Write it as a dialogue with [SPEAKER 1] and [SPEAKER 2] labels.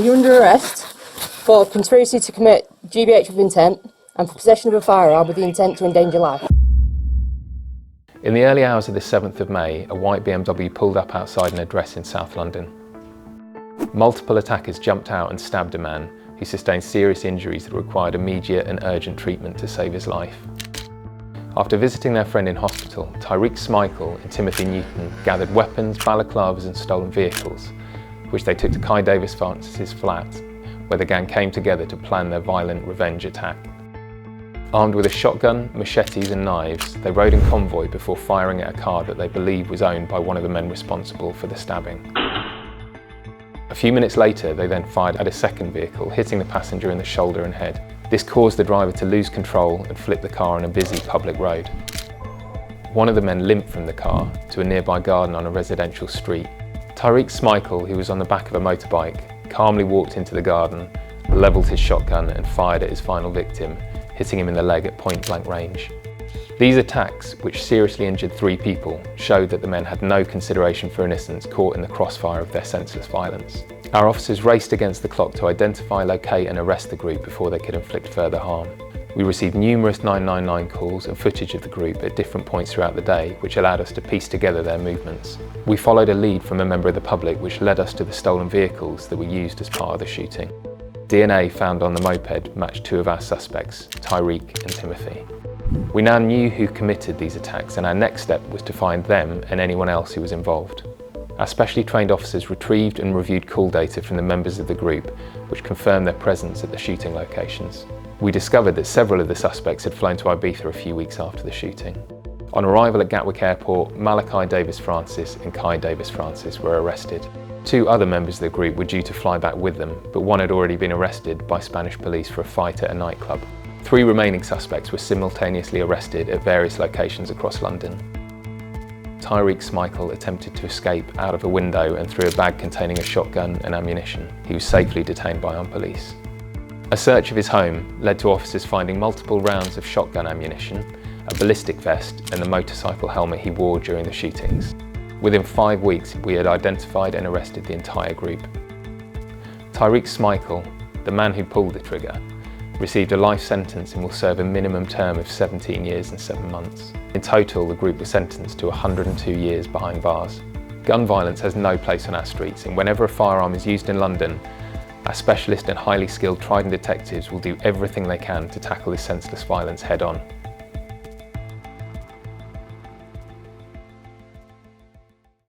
[SPEAKER 1] You're under arrest for conspiracy to commit GBH with intent and for possession of a firearm with the intent to endanger life.
[SPEAKER 2] In the early hours of the 7th of May, a white BMW pulled up outside an address in South London. Multiple attackers jumped out and stabbed a man who sustained serious injuries that required immediate and urgent treatment to save his life. After visiting their friend in hospital, Tyreek Smikle and Timothy Newton gathered weapons, balaclavas and stolen vehicles, which they took to Kai Davis Francis' flat, where the gang came together to plan their violent revenge attack. Armed with a shotgun, machetes and knives, they rode in convoy before firing at a car that they believed was owned by one of the men responsible for the stabbing. A few minutes later, they then fired at a second vehicle, hitting the passenger in the shoulder and head. This caused the driver to lose control and flip the car on a busy public road. One of the men limped from the car to a nearby garden on a residential street. Tyreek Smikle, who was on the back of a motorbike, calmly walked into the garden, levelled his shotgun and fired at his final victim, hitting him in the leg at point-blank range. These attacks, which seriously injured 3 people, showed that the men had no consideration for innocents caught in the crossfire of their senseless violence. Our officers raced against the clock to identify, locate and arrest the group before they could inflict further harm. We received numerous 999 calls and footage of the group at different points throughout the day, which allowed us to piece together their movements. We followed a lead from a member of the public which led us to the stolen vehicles that were used as part of the shooting. DNA found on the moped matched 2 of our suspects, Tyreek and Timothy. We now knew who committed these attacks, and our next step was to find them and anyone else who was involved. Our specially trained officers retrieved and reviewed call data from the members of the group, which confirmed their presence at the shooting locations. We discovered that several of the suspects had flown to Ibiza a few weeks after the shooting. On arrival at Gatwick Airport, Malachi Davis Francis and Kai Davis Francis were arrested. 2 other members of the group were due to fly back with them, but one had already been arrested by Spanish police for a fight at a nightclub. 3 remaining suspects were simultaneously arrested at various locations across London. Tyreek Smikle attempted to escape out of a window and through a bag containing a shotgun and ammunition. He was safely detained by armed police. A search of his home led to officers finding multiple rounds of shotgun ammunition, a ballistic vest and the motorcycle helmet he wore during the shootings. Within 5 weeks, we had identified and arrested the entire group. Tyreek Smikle, the man who pulled the trigger, received a life sentence and will serve a minimum term of 17 years and 7 months. In total, the group was sentenced to 102 years behind bars. Gun violence has no place on our streets, and whenever a firearm is used in London, our specialist and highly skilled trident detectives will do everything they can to tackle this senseless violence head on.